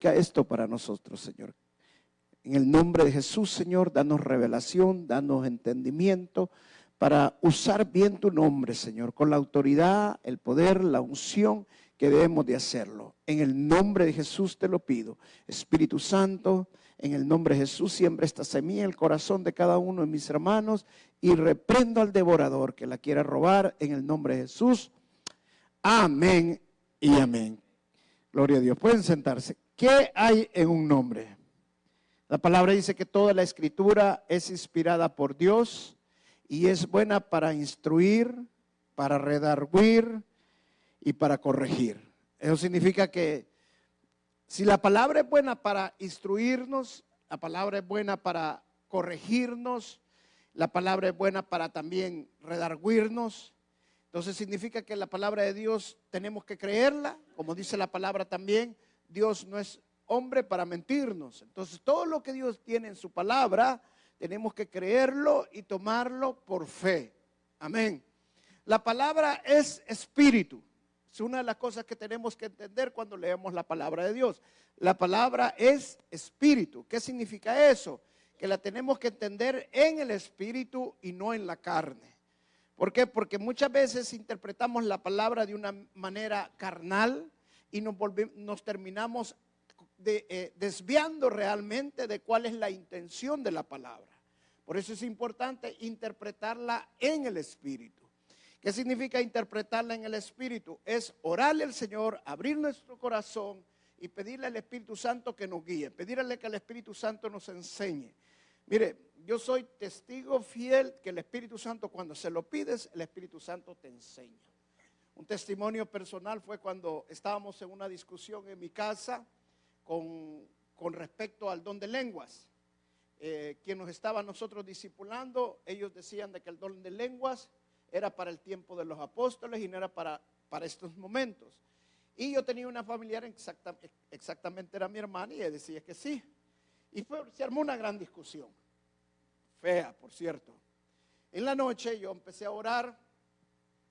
significa esto para nosotros, Señor. En el nombre de Jesús, Señor, danos revelación, danos entendimiento para usar bien tu nombre, Señor, con la autoridad, el poder, la unción que debemos de hacerlo. En el nombre de Jesús te lo pido. Espíritu Santo, en el nombre de Jesús, siembra esta semilla en el corazón de cada uno de mis hermanos y reprendo al devorador que la quiera robar en el nombre de Jesús. Amén y amén. Gloria a Dios. Pueden sentarse. ¿Qué hay en un nombre? La palabra dice que toda la escritura es inspirada por Dios y es buena para instruir, para redarguir y para corregir. Eso significa que si la palabra es buena para instruirnos, la palabra es buena para corregirnos, la palabra es buena para también redarguirnos, entonces significa que la palabra de Dios tenemos que creerla, como dice la palabra también, Dios no es hombre para mentirnos. Entonces todo lo que Dios tiene en su palabra, tenemos que creerlo y tomarlo por fe. Amén. La palabra es espíritu. Es una de las cosas que tenemos que entender cuando leemos la palabra de Dios. La palabra es espíritu. ¿Qué significa eso? Que la tenemos que entender en el espíritu y no en la carne. ¿Por qué? Porque muchas veces interpretamos la palabra de una manera carnal y nos terminamos desviando realmente de cuál es la intención de la palabra. Por eso es importante interpretarla en el espíritu. ¿Qué significa interpretarla en el espíritu? Es orarle al Señor, abrir nuestro corazón y pedirle al Espíritu Santo que nos guíe, pedirle que el Espíritu Santo nos enseñe. Mire, yo soy testigo fiel que el Espíritu Santo, cuando se lo pides, el Espíritu Santo te enseña. Un testimonio personal fue cuando estábamos en una discusión en mi casa con respecto al don de lenguas. Quien nos estaba nosotros discipulando, ellos decían de que el don de lenguas era para el tiempo de los apóstoles y no era para estos momentos. Y yo tenía una familiar, exactamente era mi hermana, y ella decía que sí. Y se armó una gran discusión, fea, por cierto. En la noche yo empecé a orar,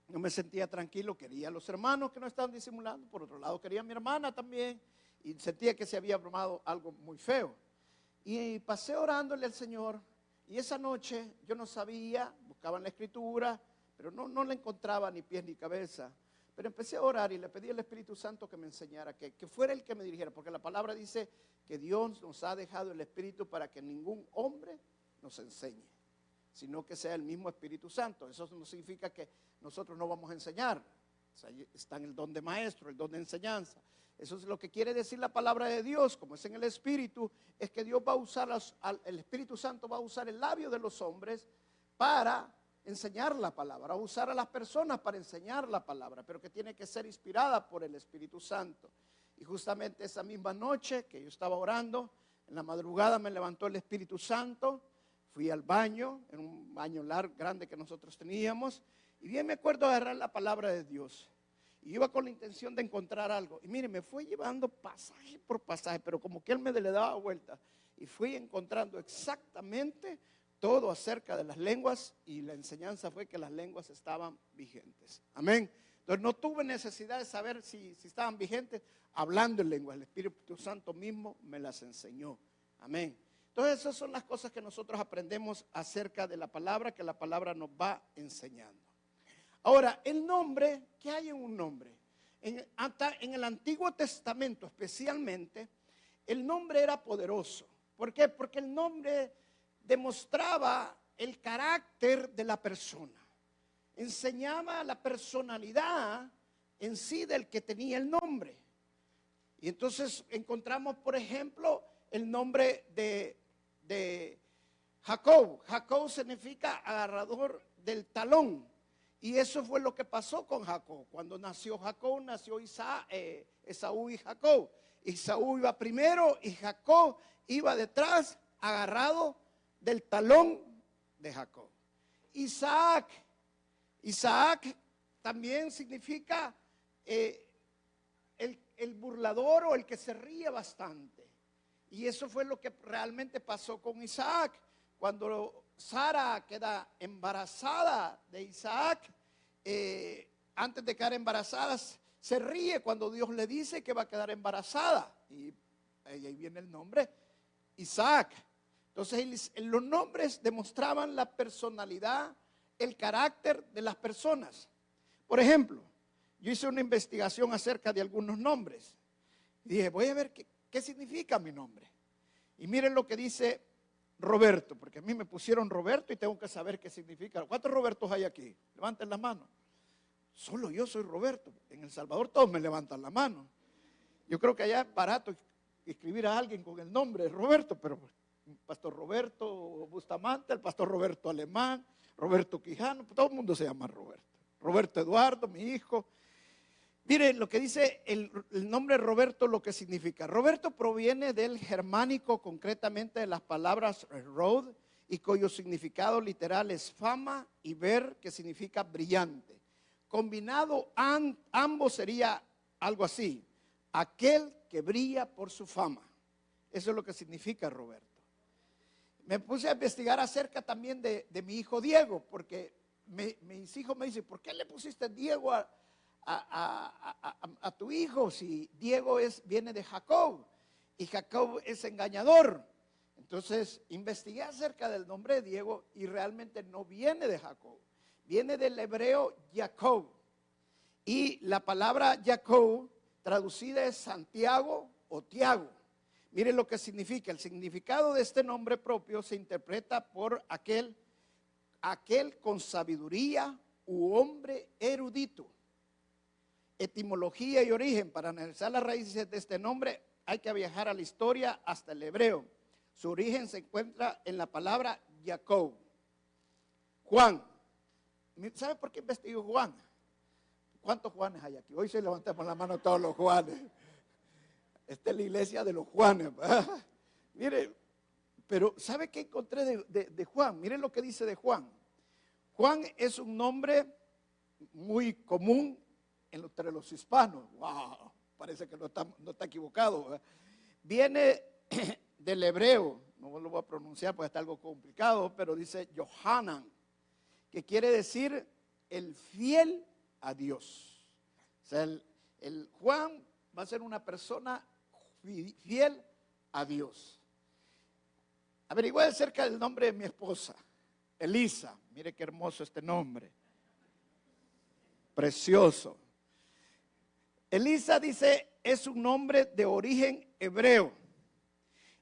no me sentía tranquilo, quería a los hermanos que no estaban disimulando, por otro lado quería a mi hermana también, y sentía que se había formado algo muy feo. Y pasé orándole al Señor, y esa noche yo no sabía, buscaba en la escritura, pero no le encontraba ni pies ni cabeza. Pero empecé a orar y le pedí al Espíritu Santo que me enseñara, que fuera el que me dirigiera, porque la palabra dice que Dios nos ha dejado el Espíritu para que ningún hombre nos enseñe, sino que sea el mismo Espíritu Santo. Eso no significa que nosotros no vamos a enseñar. O sea, está en el don de maestro, el don de enseñanza. Eso es lo que quiere decir la palabra de Dios, como es en el Espíritu, es que Dios va a usar, el Espíritu Santo va a usar el labio de los hombres para enseñar la palabra, usar a las personas para enseñar la palabra, pero que tiene que ser inspirada por el Espíritu Santo. Y justamente esa misma noche que yo estaba orando, en la madrugada me levantó el Espíritu Santo, fui al baño, en un baño largo, grande que nosotros teníamos, y bien me acuerdo de agarrar la palabra de Dios. Y iba con la intención de encontrar algo. Y mire, me fue llevando pasaje por pasaje, pero como que él me le daba vuelta. Y fui encontrando exactamente todo acerca de las lenguas, y la enseñanza fue que las lenguas estaban vigentes. Amén. Entonces no tuve necesidad de saber si estaban vigentes hablando en lenguas. El Espíritu Santo mismo me las enseñó. Amén. Entonces esas son las cosas que nosotros aprendemos acerca de la palabra, que la palabra nos va enseñando. Ahora, el nombre, ¿qué hay en un nombre? Hasta en el Antiguo Testamento especialmente, el nombre era poderoso. ¿Por qué? Porque el nombre demostraba el carácter de la persona, enseñaba la personalidad en sí del que tenía el nombre. Y entonces encontramos, por ejemplo, el nombre de Jacob. Jacob significa agarrador del talón. Y eso fue lo que pasó con Jacob. Cuando nació Jacob, nació Esaú y Jacob. Esaú iba primero y Jacob iba detrás, agarrado del talón de Jacob. Isaac también significa el burlador o el que se ríe bastante. Y eso fue lo que realmente pasó con Isaac. Cuando Sara queda embarazada de Isaac, antes de quedar embarazada, se ríe cuando Dios le dice que va a quedar embarazada. Y ahí viene el nombre Isaac. Entonces los nombres demostraban la personalidad, el carácter de las personas. Por ejemplo, yo hice una investigación acerca de algunos nombres. Y dije, voy a ver qué significa mi nombre. Y miren lo que dice Roberto, porque a mí me pusieron Roberto y tengo que saber qué significa. ¿Cuántos Robertos hay aquí? Levanten la mano. Solo yo soy Roberto. En El Salvador todos me levantan la mano. Yo creo que allá es barato escribir a alguien con el nombre de Roberto, pero el pastor Roberto Bustamante, el pastor Roberto Alemán, Roberto Quijano, todo el mundo se llama Roberto. Roberto Eduardo, mi hijo. Miren lo que dice el nombre Roberto, lo que significa. Roberto proviene del germánico, concretamente de las palabras rod, y cuyo significado literal es fama y ver, que significa brillante. Combinado, ambos sería algo así: aquel que brilla por su fama. Eso es lo que significa Roberto. Me puse a investigar acerca también de mi hijo Diego, porque mis hijos me dicen, ¿por qué le pusiste Diego a tu hijo si Diego viene de Jacob y Jacob es engañador? Entonces investigué acerca del nombre de Diego y realmente no viene de Jacob, viene del hebreo Jacob, y la palabra Jacob traducida es Santiago o Tiago. Miren lo que significa. El significado de este nombre propio se interpreta por aquel con sabiduría u hombre erudito. Etimología y origen. Para analizar las raíces de este nombre hay que viajar a la historia hasta el hebreo. Su origen se encuentra en la palabra Jacob. Juan. ¿Sabe por qué investigó Juan? ¿Cuántos Juanes hay aquí? Hoy se levantamos la mano todos los Juanes. Esta es la iglesia de los Juanes. Mire, pero ¿sabe qué encontré de Juan? Miren lo que dice de Juan. Juan es un nombre muy común entre los hispanos. Wow, parece que no está equivocado, ¿verdad? Viene del hebreo, no lo voy a pronunciar porque está algo complicado, pero dice Yohanan, que quiere decir el fiel a Dios. O sea, el Juan va a ser una persona fiel a Dios. Averigué acerca del nombre de mi esposa, Elisa. Mire qué hermoso este nombre, precioso. Elisa dice es un nombre de origen hebreo.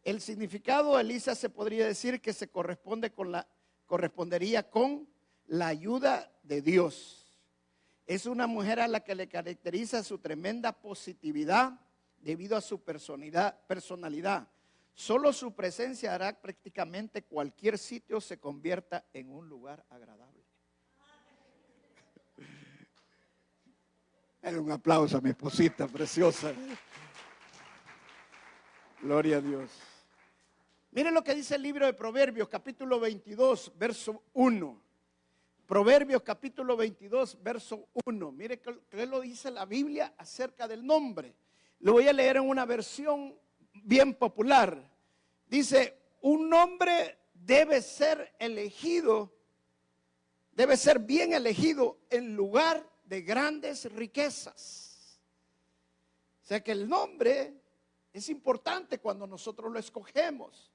El significado de Elisa se podría decir que se correspondería con la ayuda de Dios. Es una mujer a la que le caracteriza su tremenda positividad debido a su personalidad. Solo su presencia hará prácticamente cualquier sitio se convierta en un lugar agradable. Un aplauso a mi esposita preciosa. Gloria a Dios. Miren lo que dice el libro de Proverbios, capítulo 22, verso 1. Proverbios, capítulo 22, verso 1. Mire qué lo dice la Biblia acerca del nombre. Lo voy a leer en una versión bien popular. Dice, un nombre debe ser bien elegido en lugar de grandes riquezas. O sea que el nombre es importante cuando nosotros lo escogemos.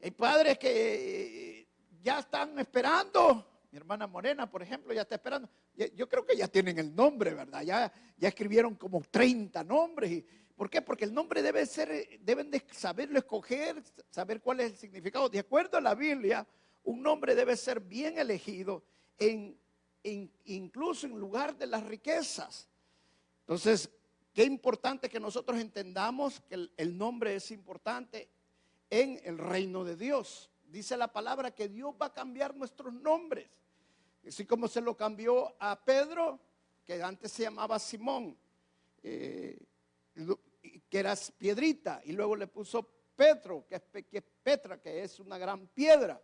Hay padres que ya están esperando. Mi hermana Morena, por ejemplo, ya está esperando. Yo creo que ya tienen el nombre, ¿verdad? Ya escribieron como 30 nombres. ¿Por qué? Porque el nombre deben de saberlo escoger, saber cuál es el significado. De acuerdo a la Biblia, un nombre debe ser bien elegido incluso en lugar de las riquezas. Entonces, qué importante que nosotros entendamos que el nombre es importante en el reino de Dios. Dice la palabra que Dios va a cambiar nuestros nombres. Así como se lo cambió a Pedro, que antes se llamaba Simón, que era piedrita, y luego le puso Petro, que es Petra, que es una gran piedra.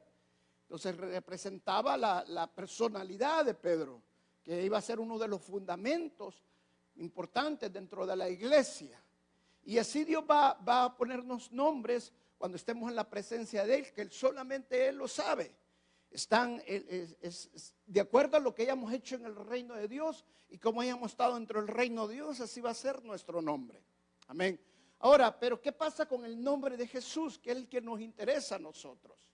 Entonces representaba la personalidad de Pedro, que iba a ser uno de los fundamentos importantes dentro de la iglesia. Y así Dios va a ponernos nombres cuando estemos en la presencia de Él, que solamente Él lo sabe. De acuerdo a lo que hayamos hecho en el reino de Dios y como hayamos estado dentro del reino de Dios, así va a ser nuestro nombre. Amén. Ahora, pero ¿qué pasa con el nombre de Jesús? Que es el que nos interesa a nosotros.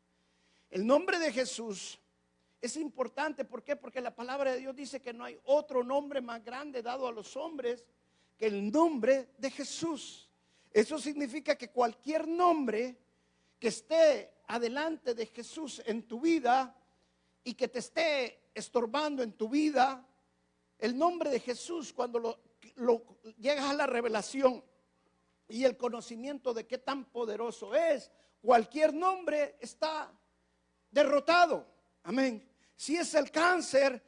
El nombre de Jesús es importante. ¿Por qué? Porque la palabra de Dios dice que no hay otro nombre más grande dado a los hombres que el nombre de Jesús. Eso significa que cualquier nombre que esté adelante de Jesús en tu vida y que te esté estorbando en tu vida, el nombre de Jesús, cuando llegas a la revelación y el conocimiento de qué tan poderoso es, cualquier nombre está derrotado. Amén. Si es el cáncer,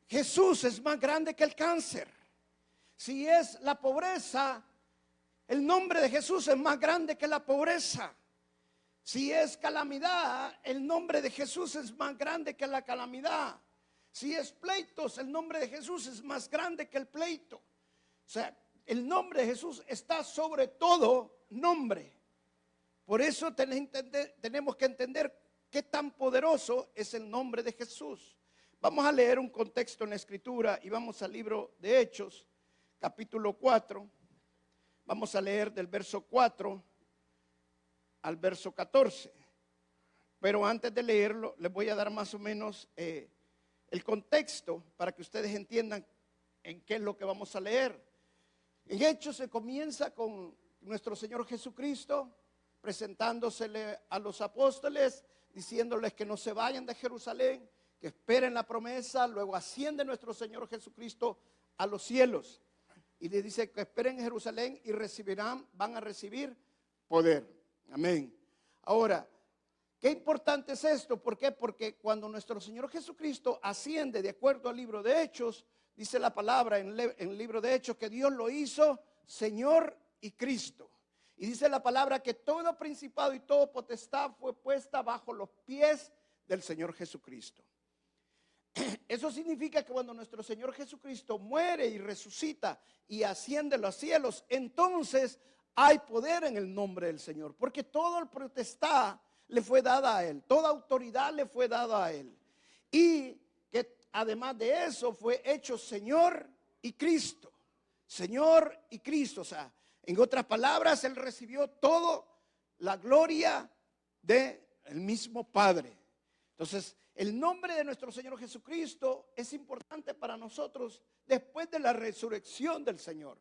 Jesús es más grande que el cáncer. Si es la pobreza, el nombre de Jesús es más grande que la pobreza. Si es calamidad, el nombre de Jesús es más grande que la calamidad. Si es pleitos, el nombre de Jesús es más grande que el pleito. O sea, el nombre de Jesús está sobre todo nombre. Por eso tenemos que entender qué tan poderoso es el nombre de Jesús. Vamos a leer un contexto en la Escritura y vamos al libro de Hechos, capítulo 4. Vamos a leer del verso 4 al verso 14. Pero antes de leerlo, les voy a dar más o menos el contexto para que ustedes entiendan en qué es lo que vamos a leer. En Hechos se comienza con nuestro Señor Jesucristo presentándosele a los apóstoles, diciéndoles que no se vayan de Jerusalén, que esperen la promesa. Luego asciende nuestro Señor Jesucristo a los cielos y les dice que esperen en Jerusalén y van a recibir poder. Amén. Ahora, qué importante es esto. ¿Por qué? Porque cuando nuestro Señor Jesucristo asciende, de acuerdo al libro de Hechos, dice la palabra en el libro de Hechos que Dios lo hizo Señor y Cristo. Y dice la palabra que todo principado y todo potestad fue puesta bajo los pies del Señor Jesucristo. Eso significa que cuando nuestro Señor Jesucristo muere y resucita y asciende a los cielos, entonces hay poder en el nombre del Señor, porque toda el potestad le fue dada a Él, toda autoridad le fue dada a Él. Y que además de eso fue hecho Señor y Cristo. Señor y Cristo, o sea, en otras palabras, Él recibió toda la gloria del mismo Padre. Entonces, el nombre de nuestro Señor Jesucristo es importante para nosotros después de la resurrección del Señor.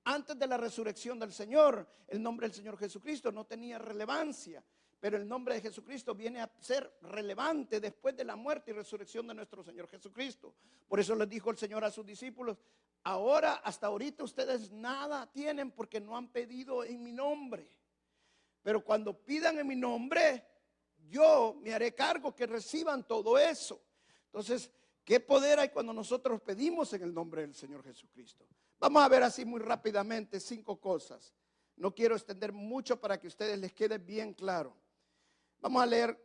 Antes de la resurrección del Señor, el nombre del Señor Jesucristo no tenía relevancia, pero el nombre de Jesucristo viene a ser relevante después de la muerte y resurrección de nuestro Señor Jesucristo. Por eso les dijo el Señor a sus discípulos: ahora, hasta ahorita ustedes nada tienen porque no han pedido en mi nombre. Pero cuando pidan en mi nombre, yo me haré cargo que reciban todo eso. Entonces, ¿qué poder hay cuando nosotros pedimos en el nombre del Señor Jesucristo? Vamos a ver así muy rápidamente 5 cosas. No quiero extender mucho para que a ustedes les quede bien claro. Vamos a leer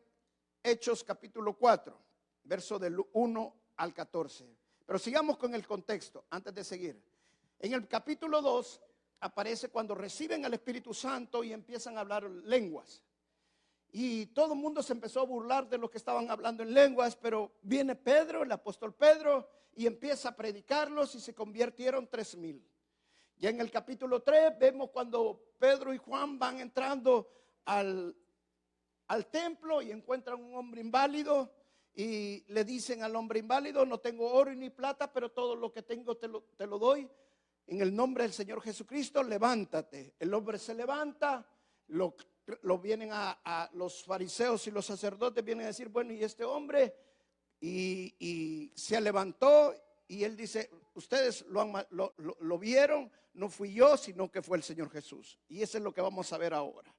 Hechos capítulo 4, verso del 1 al 14. Pero sigamos con el contexto antes de seguir. En el capítulo 2 aparece cuando reciben al Espíritu Santo y empiezan a hablar lenguas. Y todo el mundo se empezó a burlar de los que estaban hablando en lenguas, pero viene Pedro, el apóstol Pedro, y empieza a predicarlos y se convirtieron 3,000. Ya en el capítulo 3 vemos cuando Pedro y Juan van entrando al templo y encuentran un hombre inválido y le dicen al hombre inválido: no tengo oro ni plata, pero todo lo que tengo te lo doy. En el nombre del Señor Jesucristo, levántate. El hombre se levanta, lo vienen a los fariseos y los sacerdotes vienen a decir: bueno, ¿y este hombre? Y se levantó y él dice: ustedes lo vieron, no fui yo, sino que fue el Señor Jesús. Y eso es lo que vamos a ver ahora.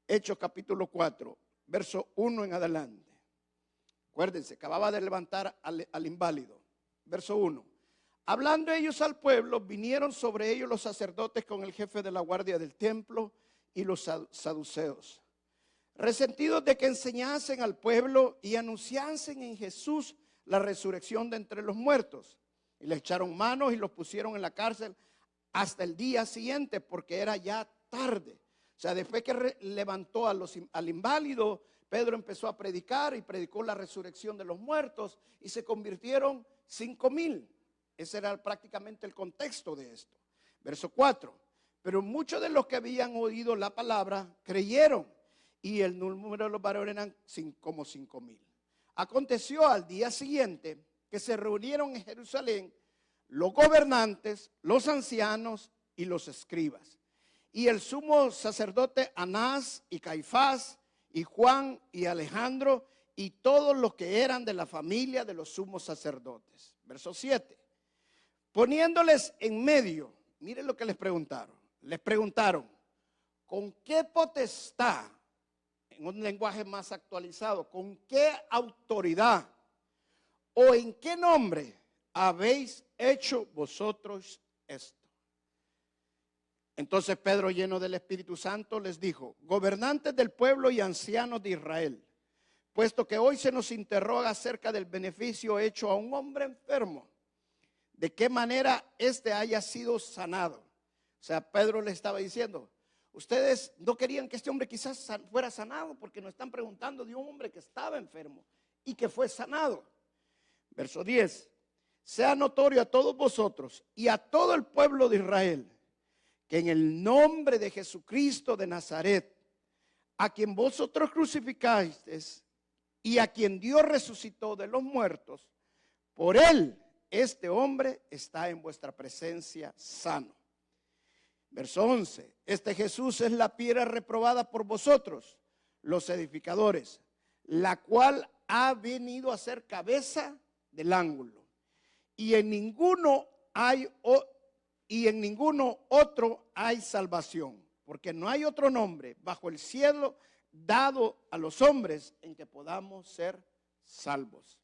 Hechos capítulo 4, verso 1 en adelante. Acuérdense, acababa de levantar al inválido. Verso 1. Hablando ellos al pueblo, vinieron sobre ellos los sacerdotes con el jefe de la guardia del templo y los saduceos, resentidos de que enseñasen al pueblo y anunciasen en Jesús la resurrección de entre los muertos. Y le echaron manos y los pusieron en la cárcel hasta el día siguiente, porque era ya tarde. O sea, después que levantó al inválido, Pedro empezó a predicar y predicó la resurrección de los muertos y se convirtieron 5,000. Ese era prácticamente el contexto de esto. Verso 4. Pero muchos de los que habían oído la palabra creyeron, y el número de los varones eran como 5,000. Aconteció al día siguiente que se reunieron en Jerusalén los gobernantes, los ancianos y los escribas, y el sumo sacerdote Anás y Caifás y Juan y Alejandro y todos los que eran de la familia de los sumos sacerdotes. Verso 7. Poniéndoles en medio, miren lo que les preguntaron. Les preguntaron, ¿con qué potestad? En un lenguaje más actualizado, ¿con qué autoridad o en qué nombre habéis hecho vosotros esto? Entonces Pedro, lleno del Espíritu Santo, les dijo, gobernantes del pueblo y ancianos de Israel, puesto que hoy se nos interroga acerca del beneficio hecho a un hombre enfermo, de qué manera éste haya sido sanado. O sea, Pedro le estaba diciendo, ustedes no querían que este hombre quizás fuera sanado, porque nos están preguntando de un hombre que estaba enfermo y que fue sanado. Verso 10, sea notorio a todos vosotros y a todo el pueblo de Israel, que en el nombre de Jesucristo de Nazaret, a quien vosotros crucificasteis y a quien Dios resucitó de los muertos, por él este hombre está en vuestra presencia sano. Verso 11, este Jesús es la piedra reprobada por vosotros, los edificadores, la cual ha venido a ser cabeza del ángulo. Y en ninguno otro hay salvación, porque no hay otro nombre bajo el cielo dado a los hombres en que podamos ser salvos.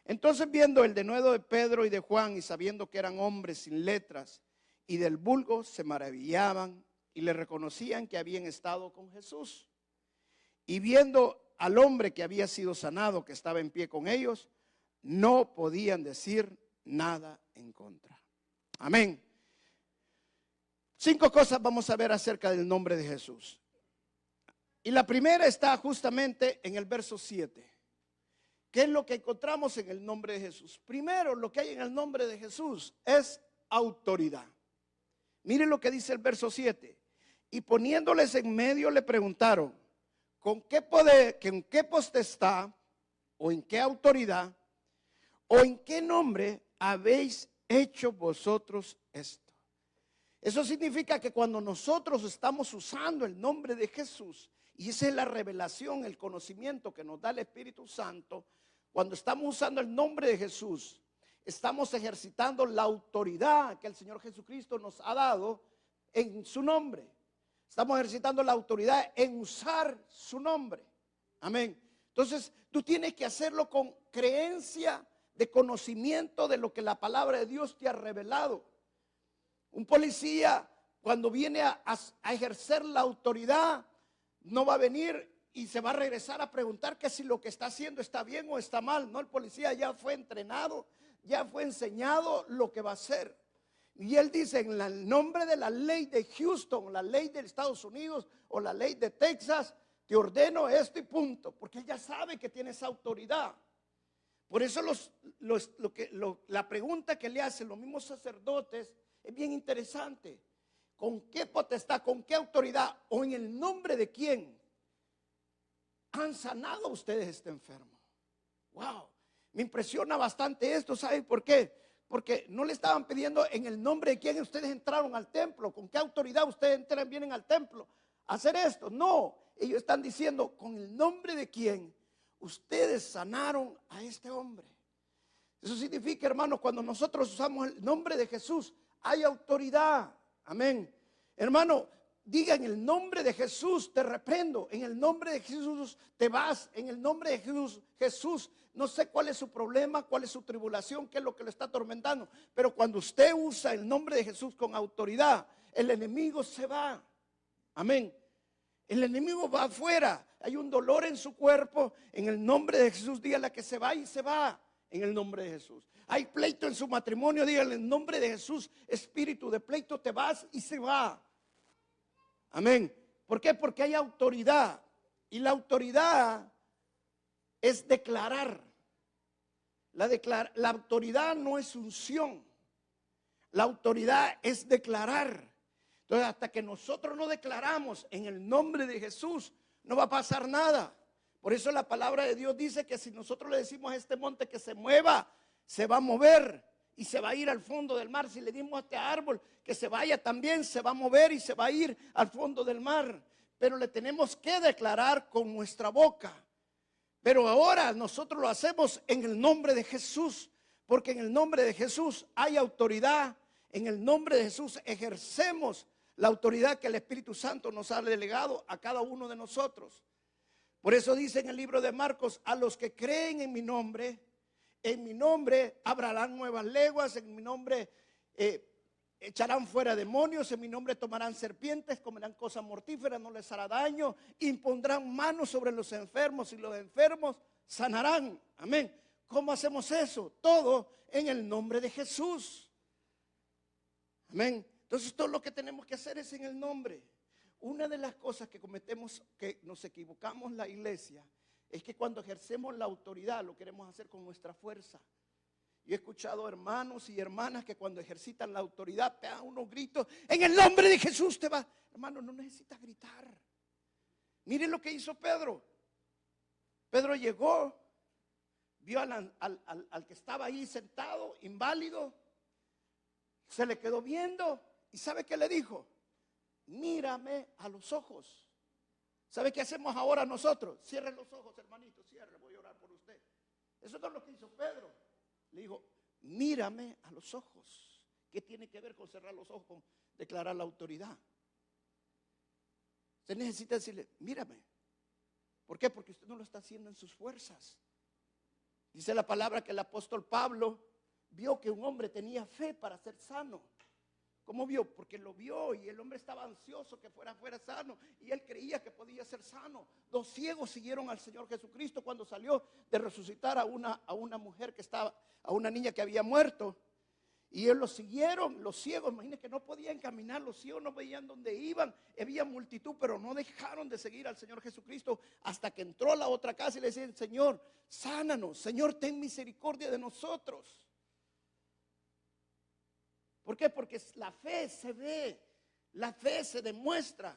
Entonces, viendo el denuedo de Pedro y de Juan y sabiendo que eran hombres sin letras y del vulgo, se maravillaban y le reconocían que habían estado con Jesús. Y viendo al hombre que había sido sanado, que estaba en pie con ellos, no podían decir nada en contra. Amén. 5 cosas vamos a ver acerca del nombre de Jesús. Y la primera está justamente en el verso 7. ¿Qué es lo que encontramos en el nombre de Jesús? Primero, lo que hay en el nombre de Jesús es autoridad. Miren lo que dice el verso 7. Y poniéndoles en medio le preguntaron, ¿con qué poder, en qué potestad o en qué autoridad o en qué nombre habéis hecho vosotros esto? Eso significa que cuando nosotros estamos usando el nombre de Jesús, y esa es la revelación, el conocimiento que nos da el Espíritu Santo, cuando estamos usando el nombre de Jesús, estamos ejercitando la autoridad que el Señor Jesucristo nos ha dado en su nombre. Estamos ejercitando la autoridad en usar su nombre. Amén. Entonces, tú tienes que hacerlo con creencia de conocimiento de lo que la palabra de Dios te ha revelado. Un policía, cuando viene a ejercer la autoridad, no va a venir y se va a regresar a preguntar que si lo que está haciendo está bien o está mal. No, el policía ya fue entrenado, ya fue enseñado lo que va a hacer. Y él dice, en el nombre de la ley de Houston, la ley de Estados Unidos o la ley de Texas, te ordeno esto y punto. Porque él ya sabe que tiene esa autoridad. Por eso la pregunta que le hacen los mismos sacerdotes es bien interesante. ¿Con qué potestad, con qué autoridad o en el nombre de quién han sanado ustedes este enfermo? Wow, me impresiona bastante esto. ¿Saben por qué? Porque no le estaban pidiendo en el nombre de quién ustedes entraron al templo, con qué autoridad ustedes vienen al templo a hacer esto. No, ellos están diciendo con el nombre de quién ustedes sanaron a este hombre. Eso significa, hermanos, cuando nosotros usamos el nombre de Jesús, hay autoridad. Amén. Hermano, diga en el nombre de Jesús te reprendo, en el nombre de Jesús te vas, en el nombre de Jesús, no sé cuál es su problema, cuál es su tribulación, qué es lo que le está atormentando, pero cuando usted usa el nombre de Jesús con autoridad, el enemigo se va. Amén. El enemigo va afuera, hay un dolor en su cuerpo, en el nombre de Jesús dígale que se va y se va. En el nombre de Jesús. Hay pleito en su matrimonio, dígale en nombre de Jesús, espíritu de pleito, te vas y se va. Amén. ¿Por qué? Porque hay autoridad. Y la autoridad es declarar. La autoridad no es unción. La autoridad es declarar. Entonces, hasta que nosotros no declaramos en el nombre de Jesús, no va a pasar nada. Por eso la palabra de Dios dice que si nosotros le decimos a este monte que se mueva, se va a mover y se va a ir al fondo del mar. Si le dimos a este árbol que se vaya, también se va a mover y se va a ir al fondo del mar. Pero le tenemos que declarar con nuestra boca. Pero ahora nosotros lo hacemos en el nombre de Jesús, porque en el nombre de Jesús hay autoridad. En el nombre de Jesús ejercemos la autoridad que el Espíritu Santo nos ha delegado a cada uno de nosotros. Por eso dice en el libro de Marcos: a los que creen en mi nombre hablarán nuevas lenguas, en mi nombre echarán fuera demonios, en mi nombre tomarán serpientes, comerán cosas mortíferas, no les hará daño, impondrán manos sobre los enfermos y los enfermos sanarán. Amén. ¿Cómo hacemos eso? Todo en el nombre de Jesús. Amén. Entonces todo lo que tenemos que hacer es en el nombre. Una de las cosas que cometemos, que nos equivocamos la iglesia, es que cuando ejercemos la autoridad lo queremos hacer con nuestra fuerza. Yo he escuchado hermanos y hermanas que cuando ejercitan la autoridad pegan unos gritos: en el nombre de Jesús te va. Hermano, no necesitas gritar. Miren lo que hizo Pedro. Pedro llegó, vio al que estaba ahí sentado, inválido, se le quedó viendo y ¿sabe qué le dijo? Mírame a los ojos. ¿Sabe qué hacemos ahora nosotros? Cierren los ojos, hermanito, cierre, voy a orar por usted. Eso es lo que hizo Pedro. Le dijo: mírame a los ojos. ¿Qué tiene que ver con cerrar los ojos, con declarar la autoridad? Usted necesita decirle: mírame. ¿Por qué? Porque usted no lo está haciendo en sus fuerzas. Dice la palabra que el apóstol Pablo vio que un hombre tenía fe para ser sano. ¿Cómo vio? Porque lo vio y el hombre estaba ansioso que fuera sano y él creía que podía ser sano. 2 ciegos siguieron al Señor Jesucristo cuando salió de resucitar a una mujer que estaba, a una niña que había muerto. Y ellos los siguieron, los ciegos, imagínense que no podían caminar, los ciegos no veían dónde iban, había multitud, pero no dejaron de seguir al Señor Jesucristo hasta que entró a la otra casa y le decían: Señor, sánanos, Señor, ten misericordia de nosotros. ¿Por qué? Porque la fe se ve, la fe se demuestra.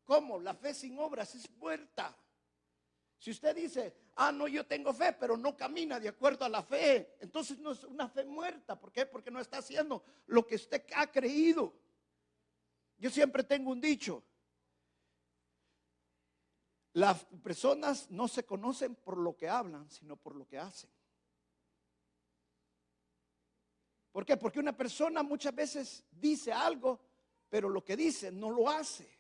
¿Cómo? La fe sin obras es muerta. Si usted dice: no, yo tengo fe, pero no camina de acuerdo a la fe, entonces no es una fe muerta. ¿Por qué? Porque no está haciendo lo que usted ha creído. Yo siempre tengo un dicho: las personas no se conocen por lo que hablan, sino por lo que hacen. ¿Por qué? Porque una persona muchas veces dice algo, pero lo que dice no lo hace.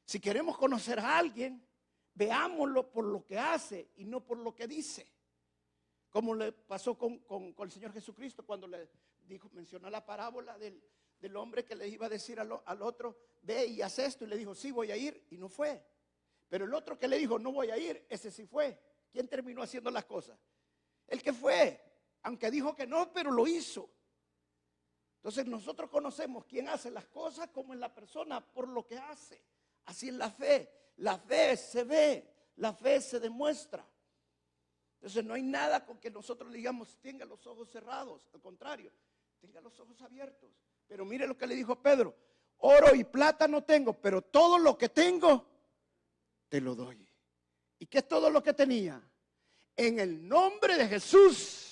Si queremos conocer a alguien, veámoslo por lo que hace y no por lo que dice. Como le pasó con el Señor Jesucristo cuando le dijo, mencionó la parábola del hombre que le iba a decir al otro: ve y haz esto, y le dijo: sí, voy a ir, y no fue. Pero el otro que le dijo: no voy a ir, ese sí fue. ¿Quién terminó haciendo las cosas? El que fue. Aunque dijo que no, pero lo hizo. Entonces nosotros conocemos quién hace las cosas como en la persona por lo que hace. Así es la fe. La fe se ve, la fe se demuestra. Entonces no hay nada con que nosotros le digamos: tenga los ojos cerrados. Al contrario, tenga los ojos abiertos. Pero mire lo que le dijo Pedro: oro y plata no tengo, pero todo lo que tengo te lo doy. ¿Y qué es todo lo que tenía? En el nombre de Jesús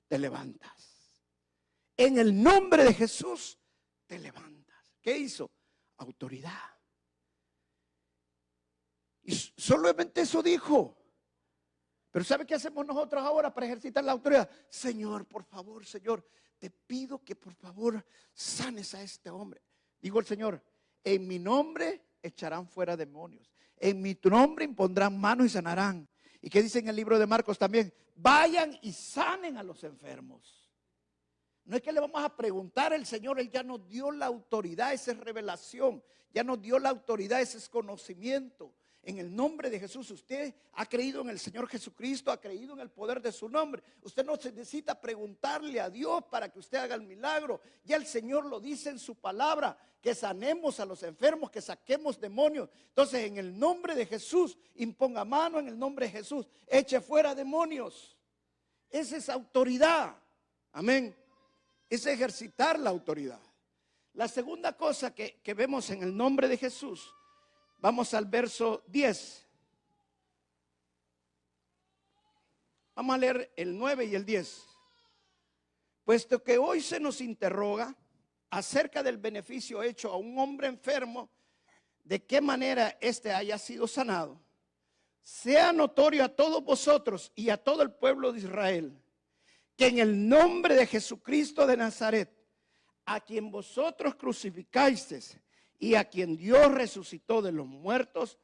te levantas. En el nombre de Jesús te levantas. ¿Qué hizo? Autoridad. Y solamente eso dijo. Pero ¿sabe qué hacemos nosotros ahora para ejercitar la autoridad? Señor, por favor, Señor, te pido que por favor sanes a este hombre. Dijo el Señor: en mi nombre echarán fuera demonios, en mi nombre impondrán manos y sanarán. ¿Y qué dice en el libro de Marcos también? Vayan y sanen a los enfermos. No es que le vamos a preguntar al Señor, Él ya nos dio la autoridad, esa es revelación, ya nos dio la autoridad, ese es conocimiento. En el nombre de Jesús, usted ha creído en el Señor Jesucristo, ha creído en el poder de su nombre. Usted no necesita preguntarle a Dios para que usted haga el milagro. Ya el Señor lo dice en su palabra, que sanemos a los enfermos, que saquemos demonios. Entonces, en el nombre de Jesús, imponga mano, en el nombre de Jesús, eche fuera demonios. Esa es autoridad. Amén. Es ejercitar la autoridad. La segunda cosa que vemos en el nombre de Jesús, vamos al verso 10. Vamos a leer el 9 y el 10. Puesto que hoy se nos interroga acerca del beneficio hecho a un hombre enfermo, de qué manera éste haya sido sanado, sea notorio a todos vosotros y a todo el pueblo de Israel, que en el nombre de Jesucristo de Nazaret, a quien vosotros crucificasteis y a quien Dios resucitó de los muertos,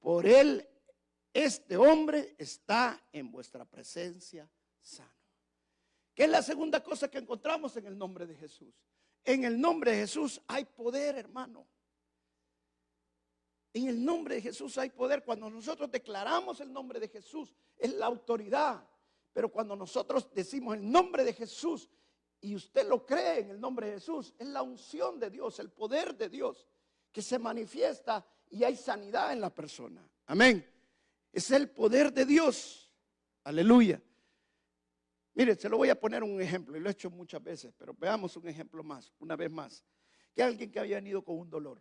por él este hombre está en vuestra presencia sano. ¿Qué es la segunda cosa que encontramos en el nombre de Jesús? En el nombre de Jesús hay poder, hermano. En el nombre de Jesús hay poder. Cuando nosotros declaramos el nombre de Jesús, es la autoridad. Pero cuando nosotros decimos el nombre de Jesús y usted lo cree en el nombre de Jesús, es la unción de Dios, el poder de Dios que se manifiesta y hay sanidad en la persona. Amén. Es el poder de Dios. Aleluya. Mire, se lo voy a poner un ejemplo y lo he hecho muchas veces, pero veamos un ejemplo más, una vez más. Que alguien que haya venido con un dolor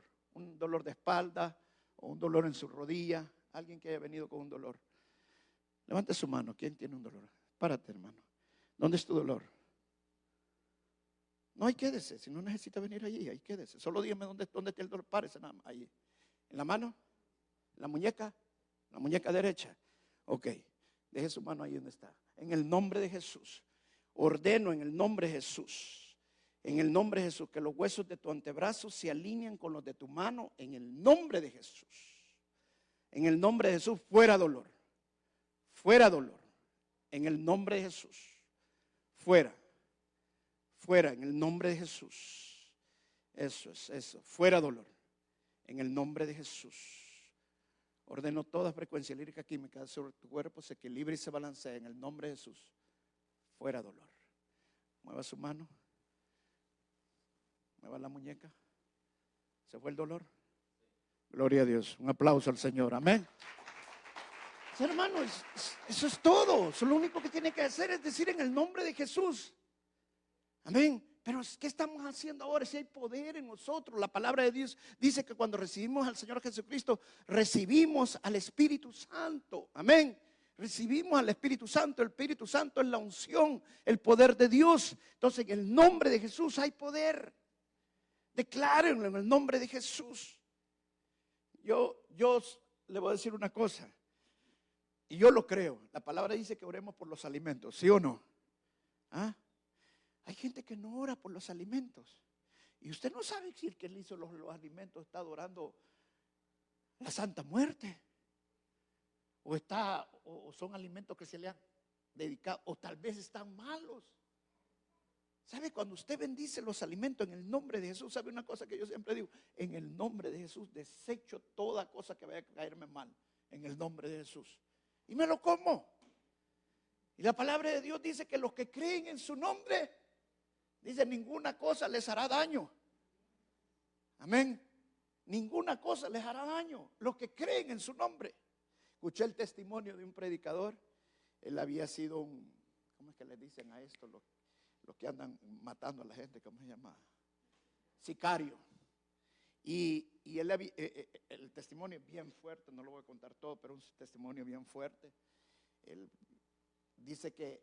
de espalda o un dolor en su rodilla, alguien que haya venido con un dolor. Levante su mano, ¿quién tiene un dolor? Párate, hermano. ¿Dónde es tu dolor? No, ahí quédese, si no necesita venir allí, ahí quédese. Solo dígame dónde está el dolor, párese nada más, ahí. ¿En la mano? ¿En la muñeca? ¿La muñeca derecha? Ok, deje su mano ahí donde está. En el nombre de Jesús, ordeno en el nombre de Jesús, en el nombre de Jesús, que los huesos de tu antebrazo se alinean con los de tu mano, en el nombre de Jesús. En el nombre de Jesús, fuera dolor, fuera dolor, en el nombre de Jesús, fuera, fuera, en el nombre de Jesús. Eso es, eso, fuera dolor, en el nombre de Jesús. Ordeno toda frecuencia lírica química sobre tu cuerpo, se equilibre y se balancea en el nombre de Jesús. Fuera dolor. Mueva su mano. Mueva la muñeca. ¿Se fue el dolor? Gloria a Dios. Un aplauso al Señor. Amén. Hermano, eso es todo. Eso lo único que tiene que hacer es decir en el nombre de Jesús. Amén. Pero ¿qué estamos haciendo ahora? Si hay poder en nosotros. La palabra de Dios dice que cuando recibimos al Señor Jesucristo, recibimos al Espíritu Santo. Amén. Recibimos al Espíritu Santo. El Espíritu Santo es la unción, el poder de Dios. Entonces en el nombre de Jesús hay poder. Declárenlo en el nombre de Jesús. Yo le voy a decir una cosa. Y yo lo creo. La palabra dice que oremos por los alimentos. ¿Sí o no? ¿Ah? Hay gente que no ora por los alimentos. Y usted no sabe si el que le hizo los alimentos está adorando la Santa Muerte. O son alimentos que se le han dedicado. O tal vez están malos. ¿Sabe? Cuando usted bendice los alimentos en el nombre de Jesús, ¿sabe una cosa que yo siempre digo? En el nombre de Jesús desecho toda cosa que vaya a caerme mal. En el nombre de Jesús. Y me lo como. Y la palabra de Dios dice que los que creen en su nombre, dice, ninguna cosa les hará daño. Amén. Ninguna cosa les hará daño. Los que creen en su nombre. Escuché el testimonio de un predicador. Él había sido ¿cómo es que le dicen a esto? Los que andan matando a la gente, ¿cómo se llama? Sicario. Y el testimonio es bien fuerte, no lo voy a contar todo, pero un testimonio bien fuerte. Él dice que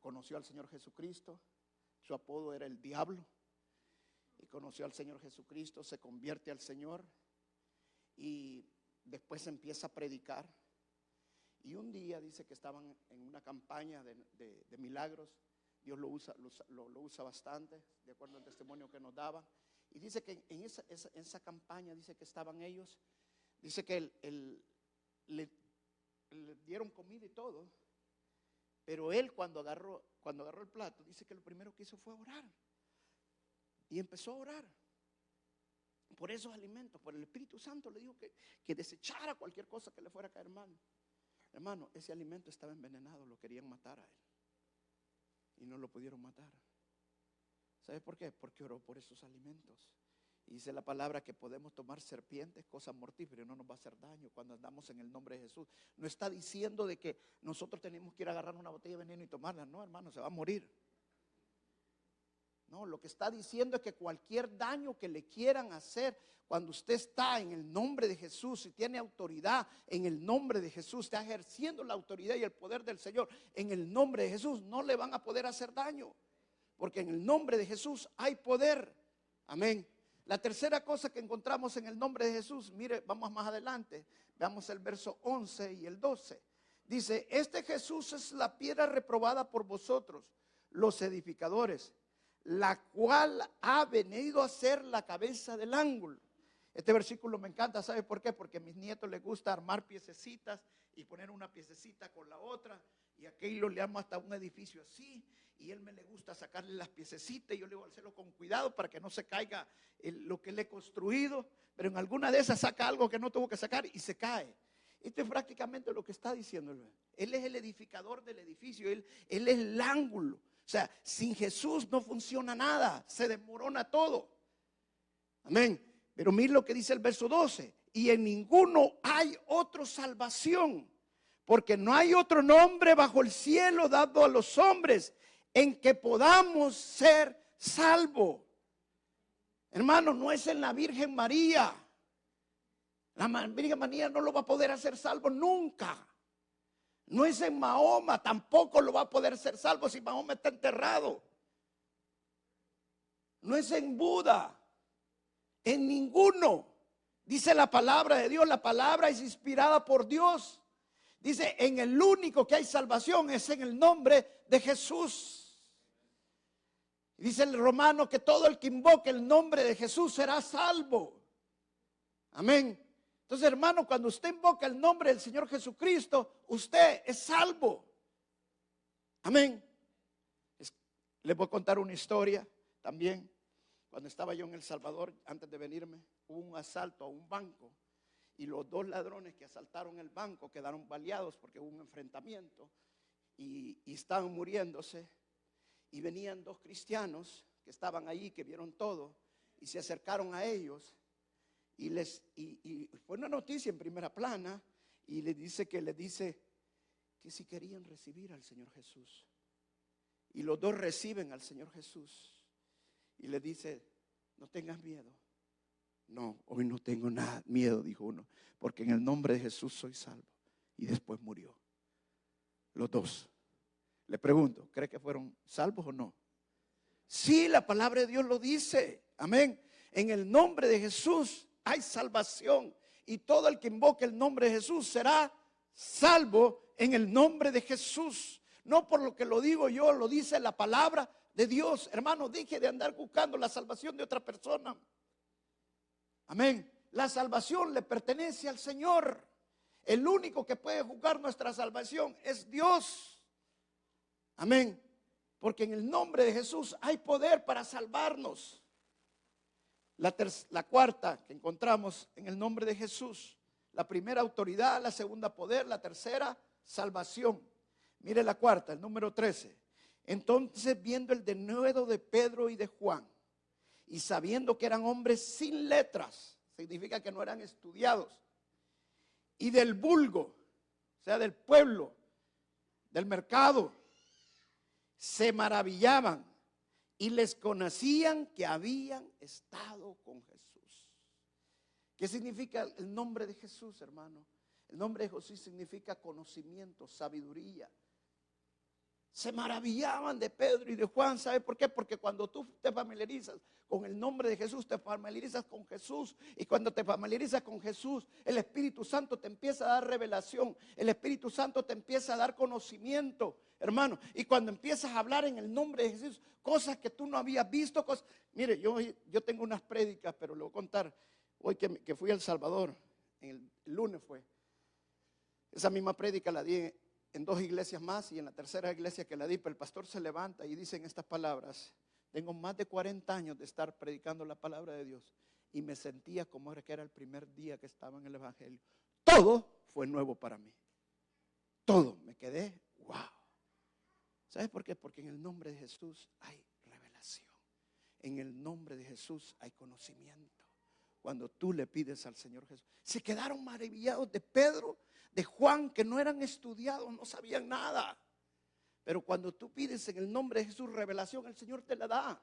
conoció al Señor Jesucristo. Su apodo era el Diablo. Y conoció al Señor Jesucristo, se convierte al Señor. Y después empieza a predicar. Y un día dice que estaban en una campaña de milagros. Dios lo usa bastante, de acuerdo al testimonio que nos daban. Y dice que en esa campaña, dice que estaban ellos. Dice que le dieron comida y todo. Pero él cuando agarró el plato, dice que lo primero que hizo fue orar. Y empezó a orar por esos alimentos, por el Espíritu Santo. Le dijo que desechara cualquier cosa que le fuera a caer mal. Hermano, ese alimento estaba envenenado, lo querían matar a él. Y no lo pudieron matar. ¿Sabe por qué? Porque oró por esos alimentos. Y dice la palabra que podemos tomar serpientes, cosas mortíferas, no nos va a hacer daño cuando andamos en el nombre de Jesús. No está diciendo de que nosotros tenemos que ir a agarrar una botella de veneno y tomarla. No, hermano, se va a morir. No, lo que está diciendo es que cualquier daño que le quieran hacer, cuando usted está en el nombre de Jesús y tiene autoridad en el nombre de Jesús, está ejerciendo la autoridad y el poder del Señor en el nombre de Jesús, no le van a poder hacer daño, porque en el nombre de Jesús hay poder. Amén. La tercera cosa que encontramos en el nombre de Jesús, mire, vamos más adelante, veamos el verso 11 y el 12. Dice, este Jesús es la piedra reprobada por vosotros, los edificadores, la cual ha venido a ser la cabeza del ángulo. Este versículo me encanta, ¿sabe por qué? Porque a mis nietos les gusta armar piececitas y poner una piececita con la otra, y aquello le amo hasta un edificio así, y él me le gusta sacarle las piececitas, y yo le digo, hacerlo con cuidado para que no se caiga lo que le he construido, pero en alguna de esas saca algo que no tuvo que sacar y se cae. Esto es prácticamente lo que está diciendo él. Él es el edificador del edificio, él es el ángulo. O sea, sin Jesús no funciona nada, se desmorona todo. Amén. Pero mira lo que dice el verso 12. Y en ninguno hay otra salvación, porque no hay otro nombre bajo el cielo dado a los hombres en que podamos ser salvos. Hermanos, no es en la Virgen María. La Virgen María no lo va a poder hacer salvo nunca. No es en Mahoma, tampoco lo va a poder hacer salvo si Mahoma está enterrado. No es en Buda, en ninguno. Dice la palabra de Dios, la palabra es inspirada por Dios. Dice, en el único que hay salvación es en el nombre de Jesús. Dice el romano que todo el que invoque el nombre de Jesús será salvo. Amén. Entonces, hermano, cuando usted invoca el nombre del Señor Jesucristo, usted es salvo. Amén. Les voy a contar una historia también. Cuando estaba yo en El Salvador, antes de venirme, hubo un asalto a un banco. Y los dos ladrones que asaltaron el banco quedaron baleados porque hubo un enfrentamiento. Y estaban muriéndose. Y venían dos cristianos que estaban allí, que vieron todo. Y se acercaron a ellos. Y fue una noticia en primera plana, y les dice que si querían recibir al Señor Jesús. Y los dos reciben al Señor Jesús. Y le dice, no tengas miedo. No, hoy no tengo nada miedo, dijo uno, porque en el nombre de Jesús soy salvo. Y después murió. Los dos. Le pregunto, ¿cree que fueron salvos o no? Sí, la palabra de Dios lo dice. Amén. En el nombre de Jesús hay salvación, y todo el que invoque el nombre de Jesús será salvo en el nombre de Jesús. No por lo que lo digo yo, lo dice la palabra de Dios. Hermano, deje de andar buscando la salvación de otra persona. Amén. La salvación le pertenece al Señor. El único que puede juzgar nuestra salvación es Dios. Amén. Porque en el nombre de Jesús hay poder para salvarnos. La cuarta que encontramos en el nombre de Jesús. La primera, autoridad. La segunda, poder. La tercera, salvación. Mire la cuarta, el número 13. Entonces, viendo el denuedo de Pedro y de Juan, y sabiendo que eran hombres sin letras, significa que no eran estudiados, y del vulgo, o sea, del pueblo, del mercado, se maravillaban y les conocían que habían estado con Jesús. ¿Qué significa el nombre de Jesús, hermano? El nombre de Jesús significa conocimiento, sabiduría. Se maravillaban de Pedro y de Juan. ¿Sabe por qué? Porque cuando tú te familiarizas con el nombre de Jesús, te familiarizas con Jesús. Y cuando te familiarizas con Jesús, el Espíritu Santo te empieza a dar revelación. El Espíritu Santo te empieza a dar conocimiento, hermano. Y cuando empiezas a hablar en el nombre de Jesús, cosas que tú no habías visto. Mire, yo tengo unas prédicas, pero le voy a contar. Hoy que fui a El Salvador, el lunes fue. Esa misma prédica la di en dos iglesias más, y en la tercera iglesia que la di, pero el pastor se levanta y dice en estas palabras: tengo más de 40 años de estar predicando la palabra de Dios, y me sentía como que era el primer día que estaba en el evangelio. Todo fue nuevo para mí. Todo, me quedé, wow. ¿Sabes por qué? Porque en el nombre de Jesús hay revelación. En el nombre de Jesús hay conocimiento. Cuando tú le pides al Señor Jesús, se quedaron maravillados de Pedro, de Juan, que no eran estudiados, no sabían nada. Pero cuando tú pides en el nombre de Jesús revelación, el Señor te la da.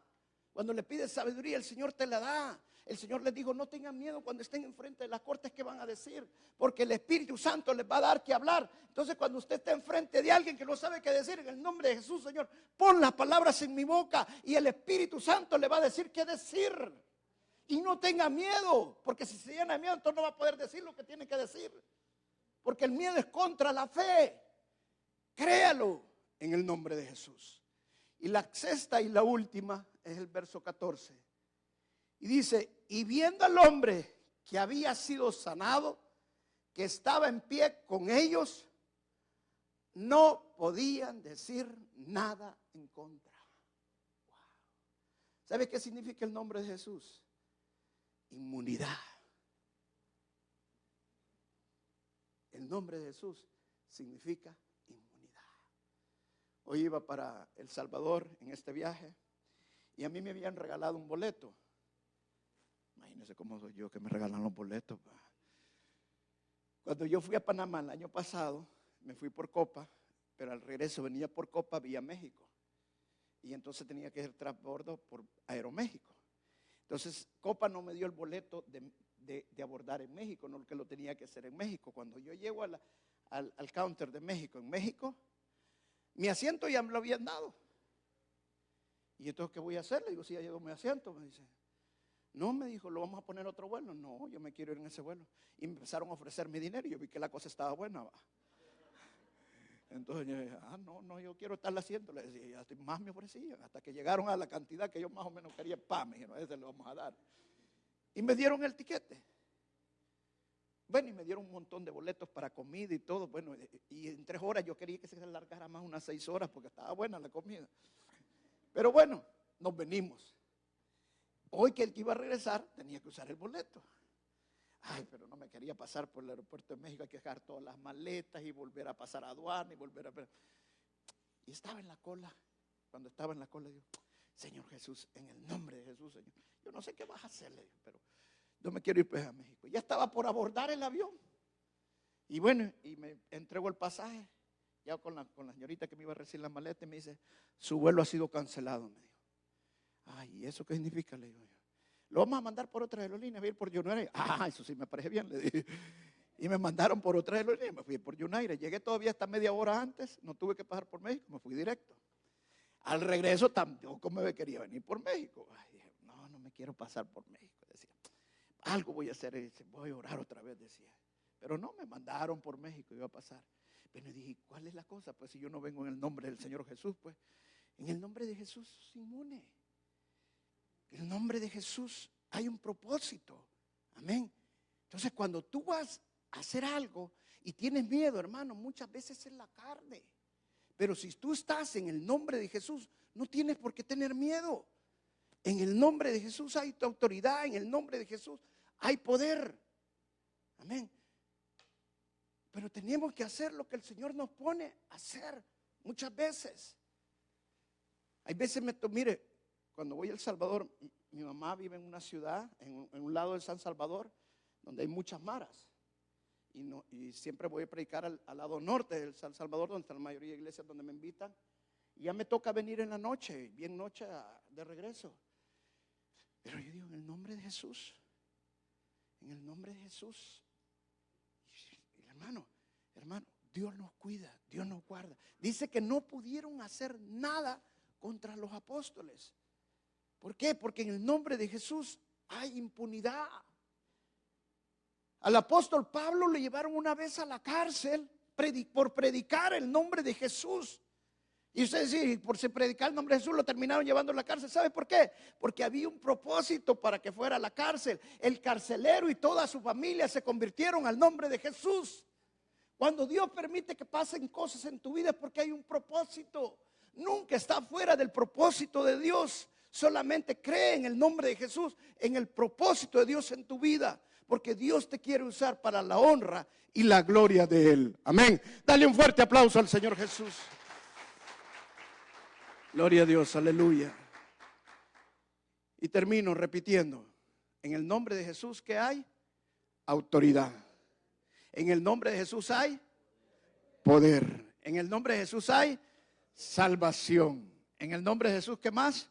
Cuando le pides sabiduría, el Señor te la da. El Señor les dijo, no tengan miedo cuando estén enfrente de las cortes, que van a decir, porque el Espíritu Santo les va a dar que hablar. Entonces, cuando usted esté enfrente de alguien que no sabe qué decir, en el nombre de Jesús, Señor, pon las palabras en mi boca y el Espíritu Santo le va a decir qué decir. Y no tenga miedo, porque si se llena de miedo, entonces no va a poder decir lo que tiene que decir. Porque el miedo es contra la fe. Créalo en el nombre de Jesús. Y la sexta y la última es el verso 14. Y dice, y viendo al hombre que había sido sanado, que estaba en pie con ellos, no podían decir nada en contra. Wow. ¿Sabe qué significa el nombre de Jesús? Inmunidad. El nombre de Jesús significa inmunidad. Hoy iba para El Salvador en este viaje y a mí me habían regalado un boleto. Imagínense cómo soy yo que me regalan los boletos. Cuando yo fui a Panamá el año pasado, me fui por Copa, pero al regreso venía por Copa vía México. Y entonces tenía que ir transbordo por Aeroméxico. Entonces Copa no me dio el boleto de abordar en México, no, que lo tenía que hacer en México. Cuando yo llego al counter de México, en México, mi asiento ya me lo habían dado. Y entonces, ¿qué voy a hacer? Le digo, sí, ya llegó mi asiento. Me dice, no, me dijo, ¿lo vamos a poner otro vuelo? No, yo me quiero ir en ese vuelo. Y me empezaron a ofrecer mi dinero y yo vi que la cosa estaba buena. ¿Va? Entonces yo dije, no, yo quiero estar haciendo. Le decía, ya más me ofrecían, hasta que llegaron a la cantidad que yo más o menos quería. Me dijeron, ese le vamos a dar. Y me dieron el tiquete. Bueno, y me dieron un montón de boletos para comida y todo. Bueno, y en 3 horas yo quería que se alargara más, unas 6 horas, porque estaba buena la comida. Pero bueno, nos venimos. Hoy que el que iba a regresar tenía que usar el boleto. Ay, pero no me quería pasar por el aeropuerto de México, hay que dejar todas las maletas y volver a pasar a aduana y volver a... Y estaba en la cola. Cuando estaba en la cola, digo, Señor Jesús, en el nombre de Jesús, Señor. Yo no sé qué vas a hacer, le digo, pero yo me quiero ir pues a México. Ya estaba por abordar el avión. Y bueno, y me entregó el pasaje. Ya con la señorita que me iba a recibir la maleta y me dice, su vuelo ha sido cancelado, me dijo. Ay, ¿y eso qué significa? Le digo yo. Lo vamos a mandar por otra aerolínea, voy a ir por United. Eso sí me parece bien, le dije. Y me mandaron por otra aerolínea, me fui por United. Llegué todavía hasta media hora antes, no tuve que pasar por México, me fui directo. Al regreso tampoco me quería venir por México. Ay, dije, no me quiero pasar por México. Decía, algo voy a hacer, dice, voy a orar otra vez, decía. Pero no, me mandaron por México, iba a pasar. Pero dije, ¿cuál es la cosa? Pues si yo no vengo en el nombre del Señor Jesús, pues en el nombre de Jesús inmune. En el nombre de Jesús hay un propósito. Amén. Entonces, cuando tú vas a hacer algo y tienes miedo, hermano, muchas veces es la carne. Pero si tú estás en el nombre de Jesús, no tienes por qué tener miedo. En el nombre de Jesús hay autoridad, en el nombre de Jesús hay poder. Amén. Pero tenemos que hacer lo que el Señor nos pone a hacer muchas veces. Hay veces, mire, cuando voy a El Salvador, mi mamá vive en una ciudad, en un lado de San Salvador, donde hay muchas maras. Y siempre voy a predicar al lado norte de San Salvador, donde está la mayoría de iglesias donde me invitan. Y ya me toca venir en la noche, bien noche de regreso. Pero yo digo, en el nombre de Jesús, en el nombre de Jesús. Y hermano, Dios nos cuida, Dios nos guarda. Dice que no pudieron hacer nada contra los apóstoles. ¿Por qué? Porque en el nombre de Jesús hay impunidad. Al apóstol Pablo le llevaron una vez a la cárcel por predicar el nombre de Jesús. Y ustedes dicen, por predicar el nombre de Jesús lo terminaron llevando a la cárcel. ¿Sabe por qué? Porque había un propósito para que fuera a la cárcel. El carcelero y toda su familia se convirtieron al nombre de Jesús. Cuando Dios permite que pasen cosas en tu vida es porque hay un propósito. Nunca está fuera del propósito de Dios. Solamente cree en el nombre de Jesús, en el propósito de Dios en tu vida. Porque Dios te quiere usar para la honra y la gloria de Él. Amén. Dale un fuerte aplauso al Señor Jesús. Gloria a Dios, aleluya. Y termino repitiendo. En el nombre de Jesús, ¿qué hay? Autoridad. En el nombre de Jesús hay poder. En el nombre de Jesús hay salvación. En el nombre de Jesús, ¿qué más?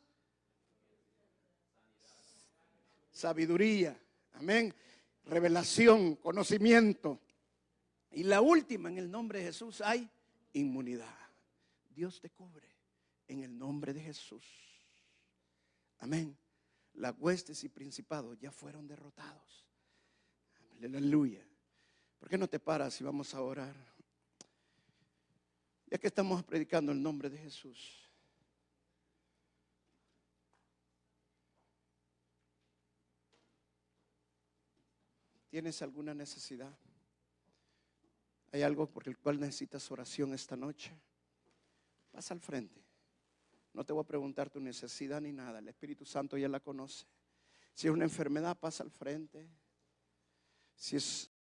sabiduría, amén, revelación, conocimiento. Y la última, en el nombre de Jesús hay inmunidad. Dios te cubre en el nombre de Jesús. Amén. Las huestes y principados ya fueron derrotados. Aleluya. ¿Por qué no te paras y vamos a orar? Ya que estamos predicando el nombre de Jesús. ¿Tienes alguna necesidad? ¿Hay algo por el cual necesitas oración esta noche? Pasa al frente. No te voy a preguntar tu necesidad ni nada. El Espíritu Santo ya la conoce. Si es una enfermedad, pasa al frente. Si es